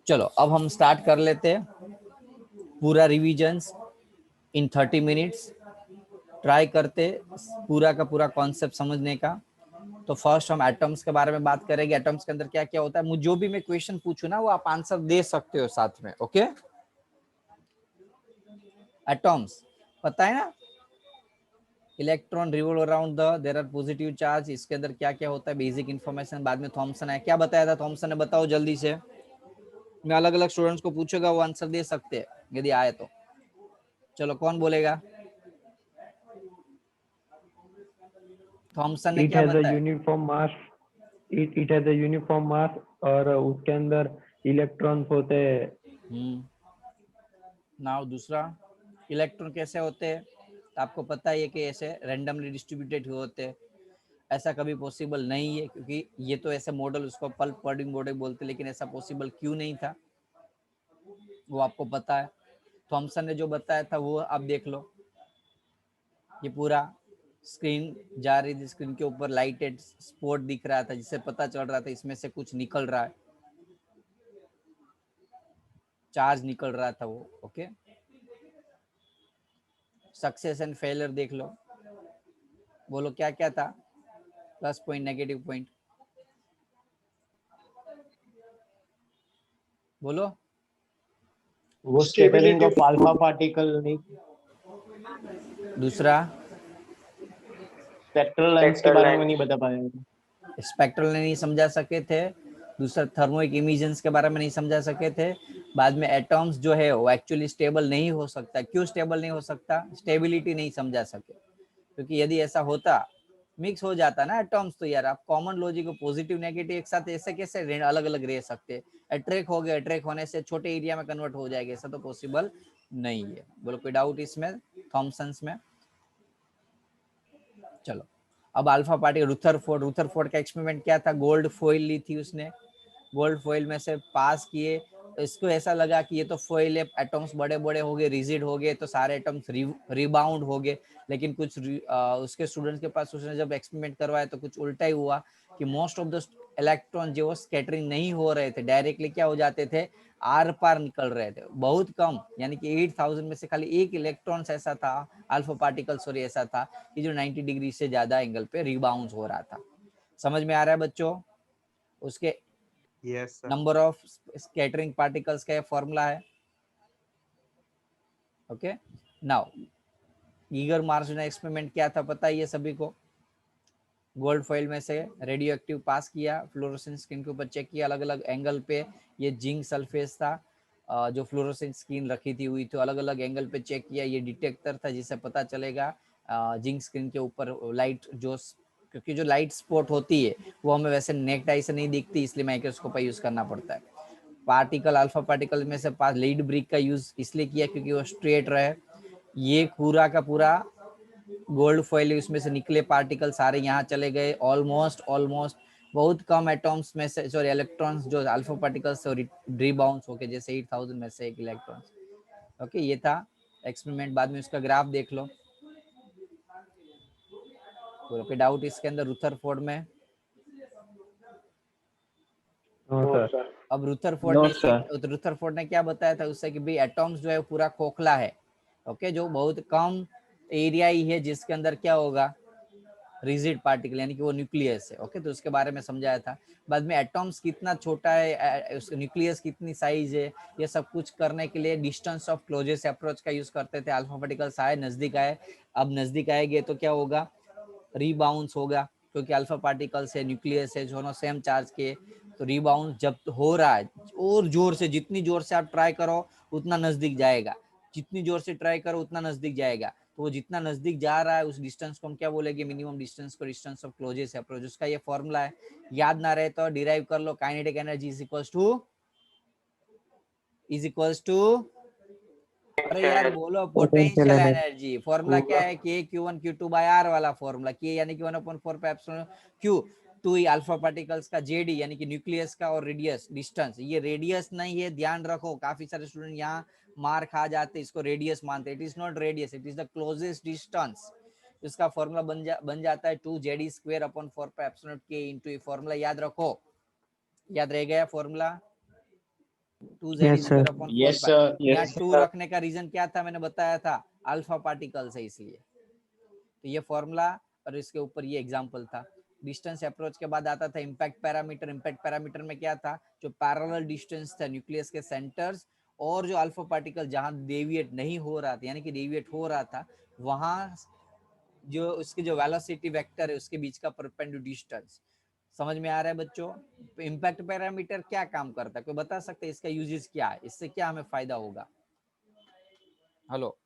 चलो अब हम स्टार्ट कर लेते हैं पूरा रिविजन्स इन 30 मिनट्स। ट्राई करते पूरा का पूरा कॉन्सेप्ट समझने का। तो फर्स्ट हम एटम्स के बारे में बात करेंगे। एटम्स के अंदर क्या क्या होता है, मुझे जो भी मैं क्वेश्चन पूछू ना वो आप आंसर दे सकते हो साथ में। ओके, एटम्स पता है ना, electron revolve around the there are positive charge. इसके अंदर क्या क्या होता है, बेसिक इंफॉर्मेशन। बाद में थॉमसन है, क्या बताया था थॉमसन ने, बताओ जल्दी से। मैं अलग अलग स्टूडेंट्स को पूछूंगा, वो आंसर दे सकते हैं यदि आए तो। चलो कौन बोलेगा, थॉमसन ने इट क्या हैज अ बताया? Uniform mass, it has a uniform mass, और उसके अंदर इलेक्ट्रॉन्स होते हैं। नाउ दूसरा, इलेक्ट्रॉन कैसे होते हैं? आपको पता है कि ऐसे रैंडमली डिस्ट्रीब्यूटेड होते हैं। ऐसा कभी पॉसिबल नहीं है, क्योंकि ये तो ऐसे मॉडल उसको पल्प बर्डिंग मॉडल बोलते, लेकिन ऐसा पॉसिबल क्यों नहीं था वो आपको पता है। थॉमसन ने जो बताया था वो आप देख लो। ये पूरा स्क्रीन जा रही थी, स्क्रीन के ऊपर लाइटेड स्पॉट दिख रहा था, जिससे पता चल रहा था इसमें से कुछ निकल रहा है, चार्ज निकल रहा था वो। ओके, सक्सेस एंड फेलियर देख लो, बोलो क्या क्या था, प्लस पॉइंट नेगेटिव पॉइंट बोलो। वो स्कैटरिंग ऑफ अल्फा पार्टिकल नहीं, दूसरा स्पेक्ट्रल लाइंस के बारे में नहीं बता पाया। स्पेक्ट्रल ने नहीं समझा सके थे। दूसरा थर्मोइक इमिशंस के बारे में नहीं समझा सके थे। बाद में एटॉम्स जो है वो एक्चुअली स्टेबल नहीं हो सकता। क्यों स्टेबल नहीं हो सकता? स्टेबिलिटी नहीं समझा सके, क्योंकि यदि ऐसा होता, मिक्स हो जाता ना एटॉम्स, तो यार आप कॉमन लॉजिक को पॉजिटिव नेगेटिव एक साथ ऐसे कैसे अलग अलग रह सकते? अट्रैक्ट हो गए, अट्रैक्ट होने से छोटे एरिया में कन्वर्ट हो जाएगा, ऐसा तो पॉसिबल नहीं है। बोलो कोई डाउट इसमें, थॉमसन्स में? चलो अब अल्फा पार्टिकल, रुथरफोर्ड का एक्सपेरिमेंट क्या था? गोल्ड फॉइल ली थी उसने, गोल्ड फॉइल में से पास किए, इसको ऐसा लगा कि ये तो फॉइल है, एटम्स बड़े बड़े हो गए, रिजिड हो गए, तो सारे एटम्स रिबाउंड हो गए। लेकिन कुछ उसके स्टूडेंट्स के पास उसने जब एक्सपेरिमेंट करवाया तो कुछ उल्टा ही हुआ कि मोस्ट ऑफ द इलेक्ट्रॉन जो स्कैटरिंग नहीं हो रहे थे, डायरेक्टली क्या हो जाते थे, आर पार निकल रहे थे, बहुत कम। यानी कि 8000 में से खाली एक इलेक्ट्रॉन ऐसा था, अल्फा पार्टिकल सॉरी ऐसा था कि जो 90 डिग्री से ज्यादा एंगल पे रिबाउंड हो रहा था। समझ में आ रहा है बच्चों? उसके नंबर ऑफ स्कैटरिंग पार्टिकल्स का फॉर्मूला है। ओके, नाउ ईगर मार्स ने एक्सपेरिमेंट क्या था पता है ये सभी को? गोल्ड फॉइल में से रेडियो एक्टिव पास किया, फ्लोरोसेंट स्क्रीन के ऊपर चेक किया, अलग अलग एंगल पे। ये जिंक सल्फेट था, जो फ्लोरोसेंट स्क्रीन रखी थी हुई तो अलग अलग एंगल पे चेक किया। ये डिटेक्टर था जिससे पता चलेगा जिंक स्क्रीन के ऊपर लाइट जो, क्योंकि जो लाइट स्पॉट होती है वो हमें वैसे नेक्ड आई से नहीं दिखती, इसलिए माइक्रोस्कोप का यूज करना पड़ता है। पार्टिकल, अल्फा पार्टिकल में से पास लीड ब्रिक का यूज इसलिए किया क्योंकि वो स्ट्रेट रहे। ये पूरा का पूरा गोल्ड फॉइल, उसमें से निकले पार्टिकल सारे यहाँ चले गए। ऑलमोस्ट ऑलमोस्ट बहुत कम एटॉम्स में से, सॉरी इलेक्ट्रॉन्स जो अल्फा पार्टिकल्स से रिबाउंस होके, जैसे 8000 में से एक इलेक्ट्रॉन। ओके, ये था एक्सपेरिमेंट। बाद में उसका ग्राफ देख लो। कोई डाउट इसके अंदर रुथरफोर्ड में? सर। अब रुथरफोर्ड ने क्या बताया था उससे कि भाई एटॉम्स जो है पूरा खोखला है। ओके, जो बहुत कम एरिया ही है जिसके अंदर क्या होगा, रिजिड पार्टिकल, यानी कि वो न्यूक्लियस है। ओके, तो उसके बारे में समझाया था। बाद में एटॉम्स कितना छोटा है, उसका न्यूक्लियस कितनी साइज है, ये सब कुछ करने के लिए डिस्टेंस ऑफ क्लोजेस्ट अप्रोच का यूज करते थे। अल्फा पार्टिकल्स आए, नजदीक आए, अब नजदीक आएंगे तो क्या होगा, रीबाउंस होगा, क्योंकि अल्फा पार्टिकल्स है, न्यूक्लियस है, दोनों सेम चार्ज के। तो रीबाउंस जब हो रहा है और जोर से, जितनी जोर से आप ट्राई करो उतना नजदीक जाएगा, जितनी जोर से ट्राई करो उतना नजदीक जाएगा। तो वो जितना नजदीक जा रहा है उस डिस्टेंस को हम क्या बोलेंगे, मिनिमम डिस्टेंस को डिस्टेंस ऑफ क्लोजेस्ट अप्रोच। उसका ये फॉर्मूला है, याद ना रहे तो डिराइव कर लो। Kinetic energy is equals to अरे यार बोलो, पोटेंशियल एनर्जी। फॉर्मूला क्या है, के Q1 Q2 बाय R वाला फॉर्मूला। के यानी कि 1/4 पे एप्सिलॉन Q, टू ही अल्फा पार्टिकल्स का जेडी यानी कि न्यूक्लियस का, और रेडियस डिस्टेंस। ये रेडियस नहीं है, ध्यान रखो, काफी सारे स्टूडेंट यहाँ मार खा जाते, इसको रेडियस मानते। It is not radius, it is the closest distance. इसका फॉर्मूला बन जाता है 2 ZD² 4 पे एप्सिलॉन K इंटू। ये फॉर्मूला याद रखो, याद रह गया formula? 2 z Yes, sir. Square upon 4 Yes, पाई। sir. यहाँ Yes, 2 sir. रखने का रीजन क्या था, मैंने बताया था अल्फा पार्टिकल्स है इसलिए। तो ये फॉर्मूला और इसके ऊपर ये एग्जांपल था। डिस्टेंस अप्रोच के बाद आता था इम्पैक्ट पैरामीटर। इम्पैक्ट पैरामीटर में क्या था, जो पैरेलल डिस्टेंस था न्यूक्लियस के सेंटर्स और जो अल्फा पार्टिकल जहां डेविएट नहीं हो रहा था, यानी कि डेविएट हो रहा था, वहां जो उसकी जो वेलोसिटी वेक्टर है उसके बीच का परपेंडिकुलर डिस्टेंस। समझ में आ रहा है बच्चों? इम्पैक्ट पैरामीटर क्या काम करता है, कोई बता सकते हैं इसका यूजेस क्या है, इससे क्या हमें फायदा होगा? हेलो,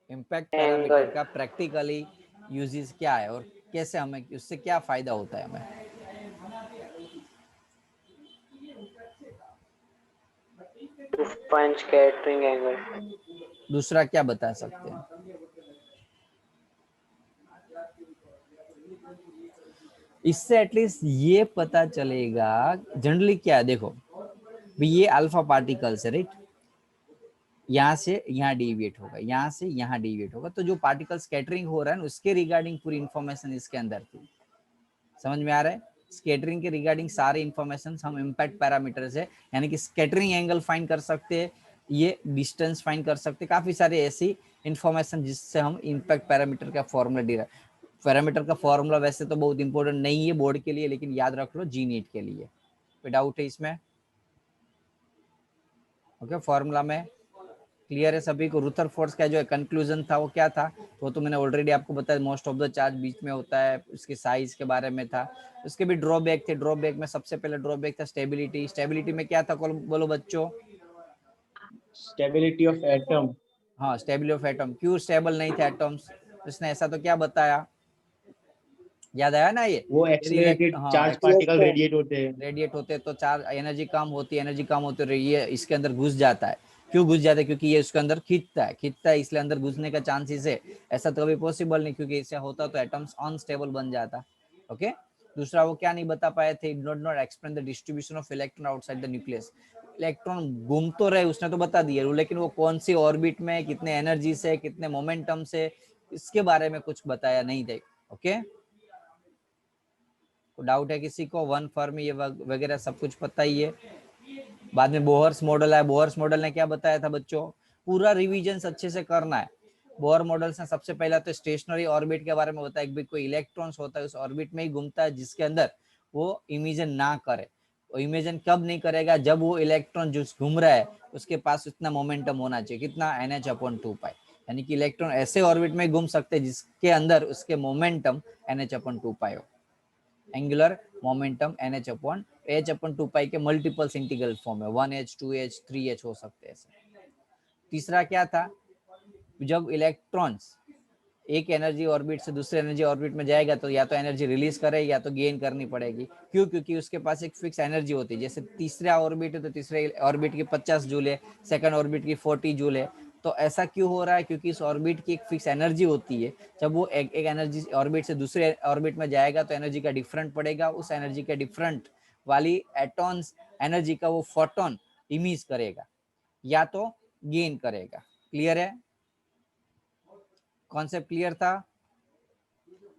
इम्पैक्ट पैरामीटर का प्रैक्टिकली यूजेस क्या है और कैसे हमें उससे क्या फायदा होता है हमें? To find scattering angle. दूसरा क्या बता सकते हैं? इससे एटलीस्ट ये पता चलेगा जनरली क्या है, देखो भी ये अल्फा पार्टिकल्स है राइट, यहाँ से यहाँ डेविएट होगा, यहाँ से यहाँ डेविएट होगा, तो जो पार्टिकल स्कैटरिंग हो रहा है उसके रिगार्डिंग पूरी इंफॉर्मेशन इसके अंदर थी। समझ में आ रहा है? स्कैटरिंग के रिगार्डिंग सारे इंफॉर्मेशन हम इम्पैक्ट पैरामीटर से, यानी कि स्कैटरिंग एंगल फाइंड कर सकते हैं, ये डिस्टेंस फाइंड कर सकते हैं, काफी सारे ऐसी इंफॉर्मेशन जिससे हम इम्पैक्ट पैरामीटर का फॉर्मूला डिराइव। पैरामीटर का फॉर्मूला वैसे तो बहुत इंपॉर्टेंट नहीं है बोर्ड के लिए, लेकिन याद रख लो जी नीट के लिए। कोई डाउट है इसमें? ओके, फॉर्मूला में क्लियर है सभी को? रुथरफोर्ड का जो कंक्लूजन था वो क्या था, तो मैंने ऑलरेडी आपको बताया, मोस्ट ऑफ द चार्ज बीच में होता है, उसके साइज के बारे में था। उसके भी ड्रॉबैक थे, ड्रॉबैक में सबसे पहले ड्रॉबैक था स्टेबिलिटी। स्टेबिलिटी में क्या था बोलो बच्चों? Stability of atom. हाँ, स्टेबिलिटी ऑफ एटम। क्यों स्टेबल नहीं थे एटम्स? उसने ऐसा तो क्या बताया, याद आया ना? ये वो यदि accelerated हाँ charge particle radiate होते हैं. रेडिएट होते तो चार्ज एनर्जी कम होती, एनर्जी कम होती तो ये इसके अंदर घुस जाता है। क्यों घुस जाता है? क्योंकि ये उसके अंदर खींचता है इसलिए अंदर घुसने का चांसेस है। ऐसा तो कभी पॉसिबल नहीं, क्योंकि इससे होता तो एटम्स अनस्टेबल बन जाता। ओके, दूसरा वो क्या नहीं बता पाए थे, did not explain the distribution of electron outside the nucleus. Electron घूम तो रहे, उसने तो बता दिया, लेकिन वो कौन सी ऑर्बिट में, कितने एनर्जी से, कितने मोमेंटम से, इसके बारे में कुछ बताया नहीं थे। ओके, डाउट है किसी को? वन फर्मी ये वगैरह सब कुछ पता ही है। बाद में बोहर्स मॉडल है, बोहर्स मॉडल ने क्या बताया था बच्चों? पूरा रिवीजन अच्छे से करना है। बोहर मॉडल से सबसे पहला तो स्टेशनरी ऑर्बिट के बारे में बताया कि कोई इलेक्ट्रॉन्स होता है उस ऑर्बिट में ही घूमता है जिसके अंदर वो इमेजन ना करे। वो इमेजन कब नहीं करेगा? जब वो इलेक्ट्रॉन जो घूम रहा है उसके पास उतना मोमेंटम होना चाहिए, कितना? NH/2π। यानी कि इलेक्ट्रॉन ऐसे ऑर्बिट में घूम सकते हैं जिसके अंदर उसके मोमेंटम NH/2π हो। एंगुलर मोमेंटम H/2π के मल्टीपल्स इंटीग्रल फॉर्म है, 1h 2h 3h हो सकते हैं ऐसे। तीसरा क्या था, जब इलेक्ट्रॉन्स एक एनर्जी ऑर्बिट से दूसरे एनर्जी ऑर्बिट में जाएगा तो या तो एनर्जी रिलीज करे या तो गेन करनी पड़ेगी। क्यों? क्योंकि उसके पास एक फिक्स एनर्जी होती है। जैसे तीसरा ऑर्बिट है तो तीसरे ऑर्बिट की 50 जूल है, सेकंड ऑर्बिट की 40 जूल है। तो ऐसा क्यों हो रहा है? क्योंकि इस ऑर्बिट की एक फिक्स एनर्जी होती है। जब वो एक एनर्जी ऑर्बिट से दूसरे ऑर्बिट में जाएगा तो एनर्जी का डिफरेंट पड़ेगा, उस एनर्जी के डिफरेंट वाली एटॉन्स एनर्जी का वो फोटोन इमिज करेगा या तो गेन करेगा। क्लियर है? कॉन्सेप्ट क्लियर था?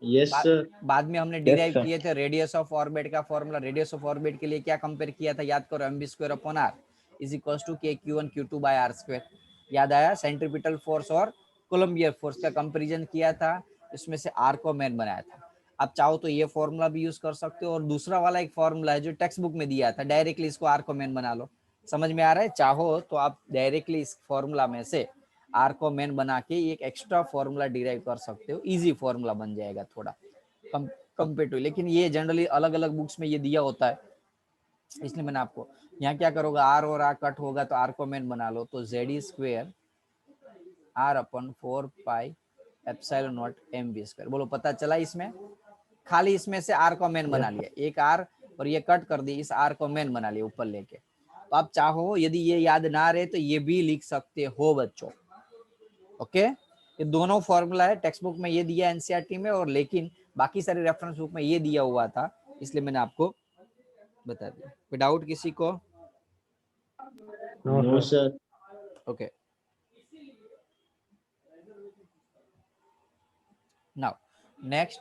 Yes, sir. बाद में हमने Yes, डिराइव sir. किए थे रेडियस ऑफ ऑर्बिट का फॉर्मूला। रेडियस ऑफ ऑर्बिट के लिए क्या कंपेयर किया था, याद करो? mv² is equals to kq1q2/r²। याद आया? सेंट्रीपिटल फोर्स और कोलम्बियर फोर्स का कंपैरिजन किया था, इसमें से आर को मैन बनाया था। आप चाहो तो ये फॉर्मूला भी यूज कर सकते हो, और दूसरा वाला एक फॉर्मूला है जो टेक्स्ट बुक में दिया था, डायरेक्टली इसको आर को मैन बना लो। समझ में आ रहा है? चाहो तो आप डायरेक्टली इस फॉर्मूला में से आर को मैन बना के एक एक्स्ट्रा फॉर्मूला डिराइव कर सकते हो, इजी फॉर्मूला बन जाएगा थोड़ा कंपेरेटिव। लेकिन ये जनरली अलग अलग बुक्स में ये दिया होता है, इसलिए मैंने आपको यहाँ क्या करोगे, आर और आर कट होगा तो आर को मैन बना लो, तो Z² R/4πε0mv²। बोलो पता चला? इसमें खाली इसमें से आर को मैन बना लिया, एक आर और ये कट कर दी, इस आर को मैन बना लिया ऊपर लेके। तो आप चाहो यदि ये याद ना रहे तो ये भी लिख सकते हो बच्चों। ओके, ये दोनों फॉर्मूला है, टेक्स्ट बुक में ये दिया एनसीईआरटी में, और लेकिन बाकी सारे रेफरेंस बुक में ये दिया हुआ था, इसलिए मैंने आपको बता दिया। कोई डाउट किसी को? No, No, sir. sir. Okay, now next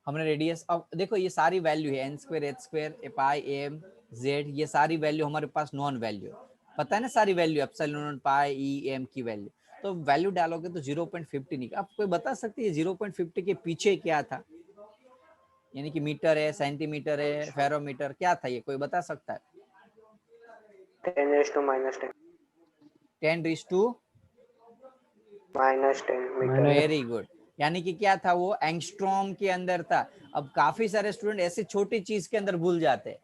हमने रेडियस, अब देखो ये सारी वैल्यू है n² h² pi am Z, ये सारी वैल्यू हमारे पास नॉन वैल्यू, पता है ना सारी value epsilon naught pi e m की वैल्यू, तो वैल्यू डालोगे तो 0.50 निकला। आप कोई बता सकते हैं 0.50 के पीछे क्या था, यानी कि मीटर है, सेंटीमीटर है, फेरोमीटर, क्या था ये कोई बता सकता है? 10⁻⁻10 10⁻⁻10 मीटर। Very good. यानी कि क्या था वो, एंगस्ट्रॉम के अंदर था। अब काफी सारे स्टूडेंट ऐसी छोटी चीज के अंदर भूल जाते हैं,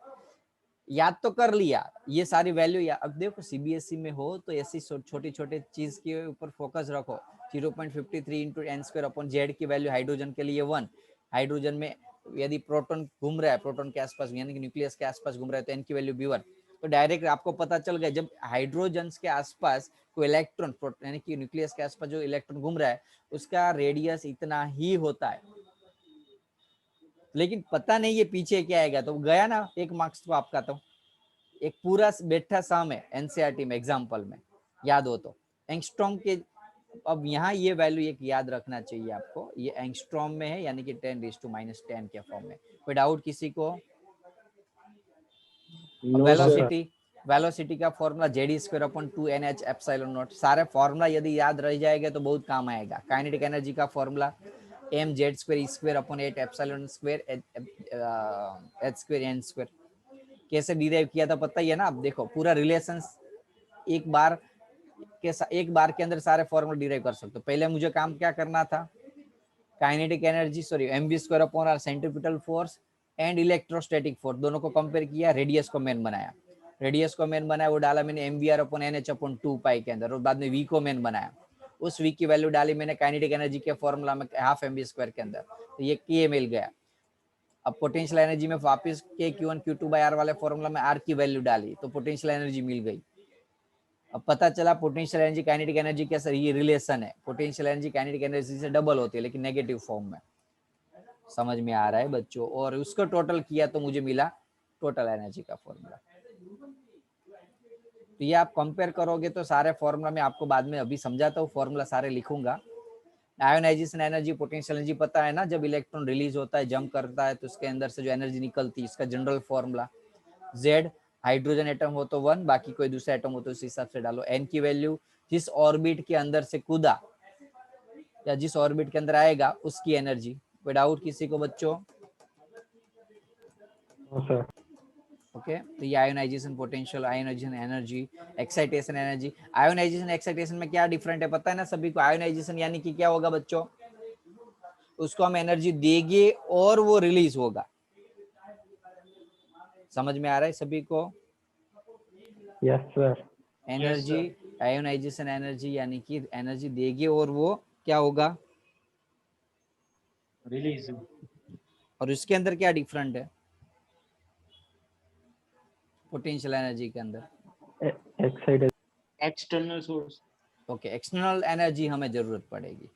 याद तो कर लिया ये सारी वैल्यू, या अब देखो सीबीएसई में हो तो ऐसी छोटी छोटी चीज के ऊपर फोकस रखो। 0.53 into n square upon z की वैल्यू हाइड्रोजन के लिए 1, हाइड्रोजन में यदि प्रोटॉन घूम रहा है प्रोटॉन के आसपास यानी कि न्यूक्लियस के आसपास घूम रहा है तो एन की वैल्यू भी 1। तो डायरेक्ट आपको पता चल गया जब हाइड्रोजन के आसपास कोई इलेक्ट्रॉन यानी कि न्यूक्लियस के आसपास जो इलेक्ट्रॉन घूम रहा है उसका रेडियस इतना ही होता है, लेकिन पता नहीं ये पीछे क्या आएगा। तो गया ना एक मार्क्स तो आपका, तो एक पूरा बैठा साम है एनसीईआरटी में एग्जाम्पल में, याद हो तो एंगस्ट्रॉम के। अब यहाँ ये वैल्यू एक याद रखना चाहिए आपको, ये एंगस्ट्रॉम में है यानी कि 10⁻10 के फॉर्म में। कोई डाउट किसी को? वेलोसिटी, वेलोसिटी का formula JD square upon 2NH epsilon naught. सारे फॉर्मूला यदि याद रह जाएगा तो बहुत काम आएगा। काइनेटिक एनर्जी का formula mz square E square upon 8 epsilon square h square n square. कैसे डिराइव किया था पता ही है ना? आप देखो पूरा रिलेशंस एक बार के अंदर सारे फॉर्मूला डिराइव कर सकते हो। पहले मुझे काम क्या करना था, kinetic energy sorry mv square upon r centripetal force and electrostatic force दोनों को कंपेयर किया, रेडियस को मेन बनाया, वो डाला मैंने mvr अपॉन NH अपॉन 2 पाई के अंदर, और बाद में v को मेन बनाया, उस v की वैल्यू डाली मैंने काइनेटिक एनर्जी के फॉर्मूला में हाफ mv स्क्वायर के अंदर, तो ये k मिल गया। अब पोटेंशियल एनर्जी में वापस के Q1 Q2 बाय आर वाले फॉर्मूला में आर की वैल्यू डाली तो पोटेंशियल एनर्जी मिल गई। अब पता चला पोटेंशियल एनर्जी काइनेटिक एनर्जी कैसा ये रिलेशन है, पोटेंशियल एनर्जी काइनेटिक एनर्जी से डबल होती है लेकिन नेगेटिव फॉर्म में। समझ में आ रहा है बच्चों? और उसको टोटल किया तो मुझे मिला टोटल एनर्जी का फॉर्मूला। तो ये आप कंपेयर करोगे तो सारे फॉर्मूला में आपको बाद में अभी समझाता हूँ, फॉर्मूला सारे लिखूंगा। आयोनाइजेशन एनर्जी, पोटेंशियल एनर्जी पता है ना, जब इलेक्ट्रॉन रिलीज होता है जंप करता है तो उसके अंदर से जो एनर्जी निकलती है इसका general formula Z, hydrogen atom हो तो 1, बाकी कोई दूसरा एटम हो तो उस हिसाब से डालो। n की वैल्यू जिस ऑर्बिट के अंदर से कूदा या जिस ऑर्बिट के अंदर आएगा उसकी एनर्जी। कोई डाउट किसी को बच्चों? सर ओके तो ये ionization potential, ionization energy, excitation energy. Ionization excitation में क्या डिफरेंट है पता है ना सभी को? आयोनाइजेशन यानी कि क्या होगा बच्चों, उसको हम एनर्जी देंगे और वो रिलीज होगा। समझ में आ रहा है सभी को? Yes sir. Energy, ionization energy यानी कि एनर्जी देंगे और वो क्या होगा, रिलीज। और इसके अंदर क्या डिफरेंट है पोटेंशियल एनर्जी के अंदर? Excited. External source. Okay external energy हमें जरूरत पड़ेगी।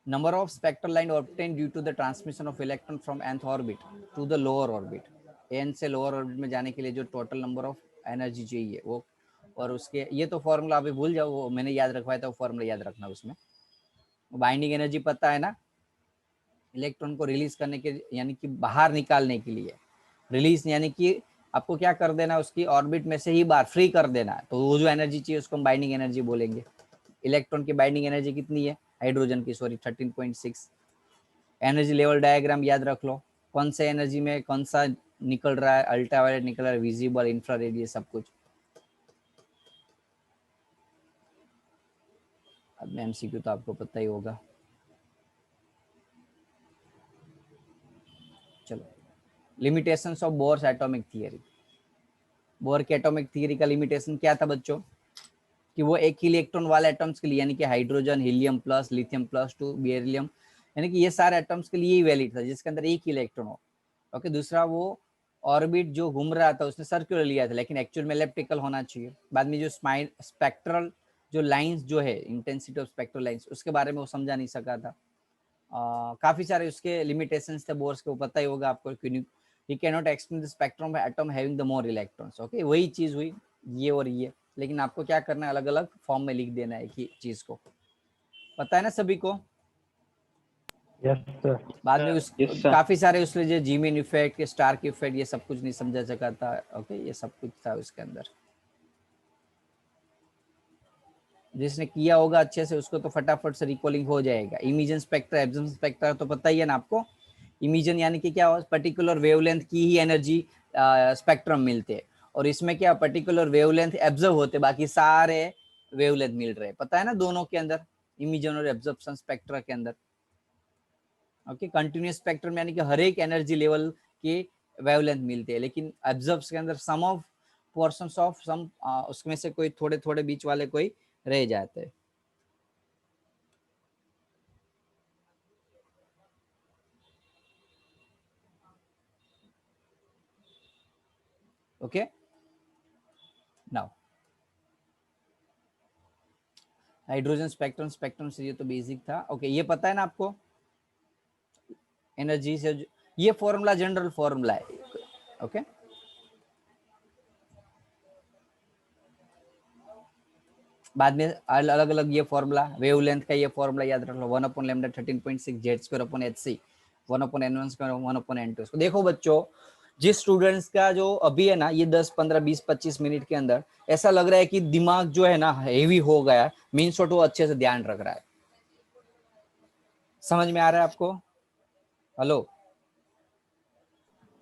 Number of spectral line obtained due to the transmission of electron from nth orbit to the lower orbit, n से लोअर ऑर्बिट में जाने के लिए जो टोटल नंबर ऑफ एनर्जी चाहिए वो, और उसके ये तो फॉर्मूला अभी भूल जाओ, वो मैंने याद रखवाया था, वो फॉर्मूला याद रखना। उसमें बाइंडिंग एनर्जी पता है ना, इलेक्ट्रॉन को रिलीज करने के यानी कि बाहर निकालने के लिए, रिलीज यानी कि आपको क्या कर देना, उसकी ऑर्बिट में से ही बाहर फ्री कर देना, तो वो जो एनर्जी चाहिए उसको हम बाइंडिंग एनर्जी बोलेंगे। इलेक्ट्रॉन की बाइंडिंग एनर्जी कितनी है, हाइड्रोजन की सॉरी 13.6। एनर्जी लेवल डायग्राम याद रख लो, कौन से एनर्जी में कौन सा निकल रहा है, अल्ट्रावायलेट निकल रहा है, विजिबल, इंफ्रारेड, ये सब कुछ। अब में एमसीक्यू तो आपको पता ही होगा। चलो limitations of Bohr's atomic theory. Bore के एटॉमिक थियरी का लिमिटेशन क्या था बच्चों, कि वो एक ही इलेक्ट्रॉन वाले एटम्स के लिए यानी कि hydrogen, helium plus, lithium plus two, beryllium, यानी कि ये सारे एटम्स के लिए ही वैलिड था जिसके अंदर एक ही इलेक्ट्रॉन हो। ओके दूसरा वो ऑर्बिट जो घूम रहा था उसने सर्कुलर लिया था लेकिन एक्चुअल में इलेप्टिकल होना चाहिए। बाद में जो स्पेक्ट्रल जो लाइंस जो है, इंटेंसिटी ऑफ स्पेक्ट्रल लाइंस, उसके बारे में वो समझा नहीं सका था। काफी सारे उसके लिमिटेशंस थे बोर्स के, वो पता ही होगा आपको, he can not extend the spectrum of atom having the more electrons. Okay वही चीज हुई ये और ये, लेकिन आपको क्या करना है, अलग अलग फॉर्म में लिख देना है एक ही चीज को। पता है ना सभी को? Yes sir. बाद में उस Yes, sir. काफी सारे उसमें जो जीमिन इफेक्ट, स्टार्क इफेक्ट, ये सब कुछ नहीं समझा सका था। ओके, ये सब कुछ था उसके अंदर। जिसने किया होगा अच्छे से उसको तो फटाफट से रिकॉलिंग हो जाएगा। इमिजन स्पेक्टर, एब्जॉर्प्शन स्पेक्टर तो पता ही है ना आपको। इमिजन यानी कि क्या, पर्टिकुलर वेवलेंथ की ही एनर्जी स्पेक्ट्रम मिलते हैं, और इसमें क्या पर्टिकुलर वेवलेंथ एब्जॉर्ब होते, बाकी सारे वेवलेंथ मिल रहे हैं, पता है ना दोनों के अंदर, इमिजन और एब्जॉर्प्शन स्पेक्ट्रा के अंदर। ओके, कंटिन्यूस स्पेक्ट्रम यानी कि हर एक एनर्जी लेवल के वेवलेंथ मिलते हैं, लेकिन एब्जॉर्ब्स के अंदर सम ऑफ पोर्शंस ऑफ सम, उसमें से कोई थोड़े थोड़े बीच वाले कोई रह जाते हैं। Okay, now hydrogen spectrum, spectrum से ये तो बेसिक था। ओके, ये पता है ना आपको एनर्जी से ये फॉर्मूला जनरल फॉर्मूला है। ओके, बाद में अलग अलग ये फॉर्मूला, वेवलेंथ का ये फॉर्मूला याद रख लो, 1/λ 13.6 Z²/hc 1/n1² 1/n2। देखो बच्चों, जिस स्टूडेंट्स का जो अभी है ना ये 10 15 20 25 मिनट के अंदर ऐसा लग रहा है कि दिमाग जो है ना हेवी हो गया, मीन शॉट वो अच्छे से ध्यान रख रहा है। समझ में आ रहा है आपको? Hello,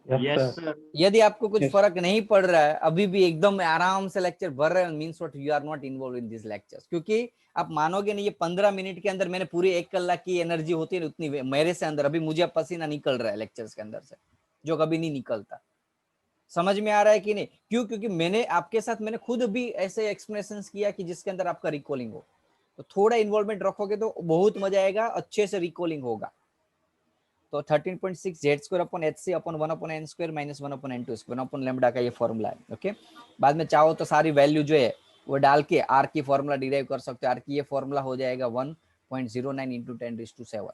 yes Yes, sir. sir. यदि आपको कुछ Yes. फर्क नहीं पड़ रहा है, अभी भी एकदम आराम से लेक्चर भर रहे हैं, means what you are not involve in this lectures. क्योंकि आप मानोगे नहीं, ये 15 मिनट के अंदर मैंने पूरी 1 कलाक की एनर्जी होती है उतनी मेरे से अंदर, अभी मुझे पसीना निकल रहा है लेक्चर्स के अंदर से, जो कभी नहीं निकलता। समझ में आ रहा है कि नहीं? क्यों? क्योंकि मैंने आपके साथ मैंने खुद भी ऐसे एक्सप्लेनेशन किया कि जिसके अंदर आपका रिकॉलिंग हो, तो थोड़ा इन्वॉल्वमेंट रखोगे तो बहुत मजा आएगा, अच्छे से रिकॉलिंग होगा। तो 13.6 Z²/hc 1/n² - 1/n2 1/λ का ये फॉर्मूला है। ओके, बाद में चाहो तो सारी वैल्यू जो है वो डाल के आर की फॉर्मूला डिराइव कर सकते हो। आर की ये फॉर्मूला हो जाएगा 1.09 × 10⁻⁷।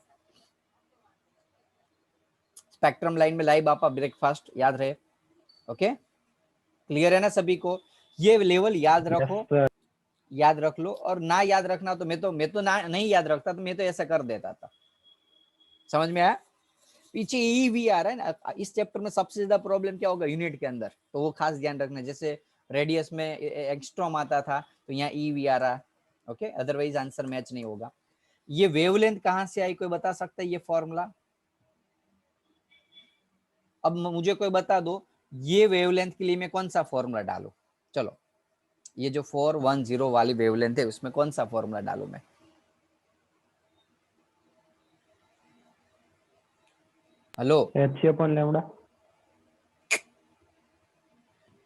स्पेक्ट्रम लाइन में लाइव आपका ब्रेकफास्ट याद रहे। ओके, क्लियर है ना सभी को? ये लेवल याद रखो, यस सर। याद रख लो। और ना याद रखना तो मैं तो ना नहीं याद रखता, तो मैं तो ऐसा कर देता था। समझ में आया? पीछे ई भी आ रहा है ना। इस चैप्टर में सबसे ज्यादा प्रॉब्लम क्या होगा यूनिट के अंदर, तो वो खास ध्यान रखना। जैसे रेडियस में एक्स्ट्रॉम आता था, तो यहाँ ई भी आ रहा है। ओके, अदरवाइज आंसर मैच नहीं होगा। ये वेवलेंथ कहां से आई, कोई बता सकता है ये फॉर्मूला? अब मुझे कोई बता दो, ये वेवलेंथ के लिए मैं कौन सा फॉर्मूला डालू? चलो, ये जो 410 वाली वेवलेंथ है उसमें कौन सा फॉर्मूला डालू मैं? Hello, hc/λ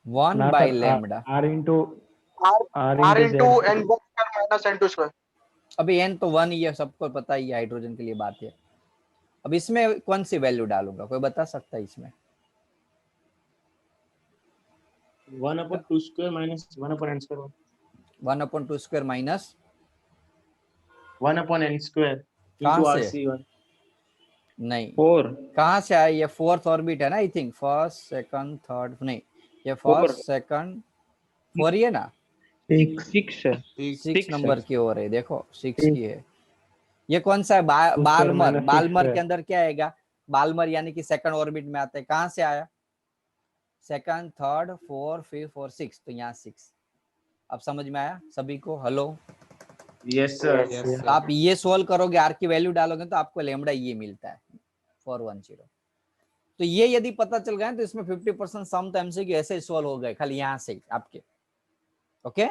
1/λ। r into R into z। n1 square minus n2 square। अभी n तो 1 ही है, सबको पता ही है, हाइड्रोजन के लिए बात है। अब इसमें कौन सी वैल्यू डालूंगा, कोई बता सकता है इसमें? 1/2² - 1/n². 1/2² माइनस 1/n² कहाँ into से? RC1. नहीं, 4. कहाँ से आया? ये फोर्थ ऑर्बिट है ना, I think first second third, नहीं ये 4. फर्स्ट सेकंड 4 ही है ना। 6 है। 6 नंबर की ओर है, देखो 6 की 6 है। ये कौन सा है? बाल्मर। 2² - 6 बाल्मर के अंदर क्या आएगा? बाल्मर यानी कि सेकंड ऑर्बिट में आता है। कहाँ से आया? सेकंड थर्ड फोर फिफ्थ और 6, तो यहाँ 6। अब समझ में आया सभी को? Hello, Yes, sir. Yes. आप ये सोल्व करोगे, आर की वैल्यू डालोगे तो आपको लेमड़ा ये मिलता है 410। तो ये यदि पता चल गया तो इसमें 50% सम तो एमसीक्यू ऐसे सोल्व हो गए खाली यहाँ से आपके। ओके,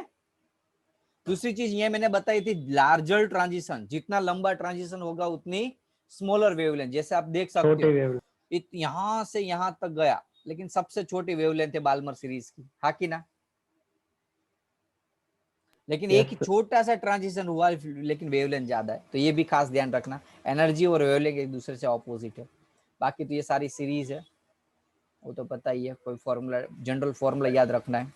दूसरी चीज ये मैंने बताई थी, लार्जर ट्रांजिशन, जितना लंबा ट्रांजिशन होगा उतनी स्मॉलर वेवलेंथ। जैसे आप देख सकते छोटे हो वेवलेंथ। यहां से यहां तक गया, लेकिन सबसे छोटी वेवलेंथ है बाल्मर सीरीज की, हाँ कि ना? लेकिन एक ही छोटा सा ट्रांजिशन हुआ, लेकिन वेवलेंथ ज्यादा है। तो ये भी खास ध्यान रखना, एनर्जी और वेवलेंथ एक दूसरे से ऑपोजिट है। बाकी तो ये सारी सीरीज है, वो तो पता ही है। कोई फॉर्मूला, जनरल फॉर्मूला याद रखना है।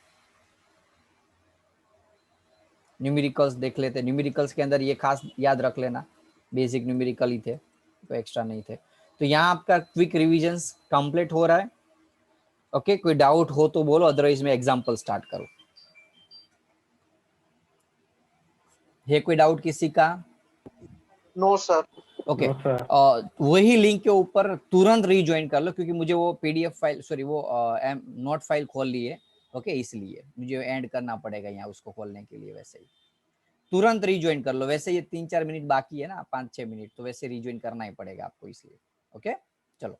न्यूमेरिकल्स देख लेते हैं। न्यूमेरिकल्स के अंदर ये खास याद रख लेना, बेसिक न्यूमेरिकल ही थे, तो एक्स्ट्रा नहीं थे। तो यहाँ आपका क्विक रिविजन्स कंप्लीट हो रहा है। ओके, कोई डाउट हो तो बोलो, अदरवाइज मैं एग्जांपल स्टार्ट करूं। है कोई डाउट किसी का? No sir। Okay no sir. वही लिंक के ऊपर तुरंत रीज्वाइन कर लो, क्योंकि मुझे वो पीडीएफ फाइल, सॉरी वो नोट फाइल खोल ली है। ओके इसलिए मुझे एंड करना पड़ेगा यहाँ उसको खोलने के लिए। वैसे ही तुरंत रीज्वाइन कर लो, वैसे ये 3-4 मिनट बाकी है ना, 5-6 मिनट, तो वैसे रीज्वाइन करना ही पड़ेगा आपको इसलिए। ओके चलो।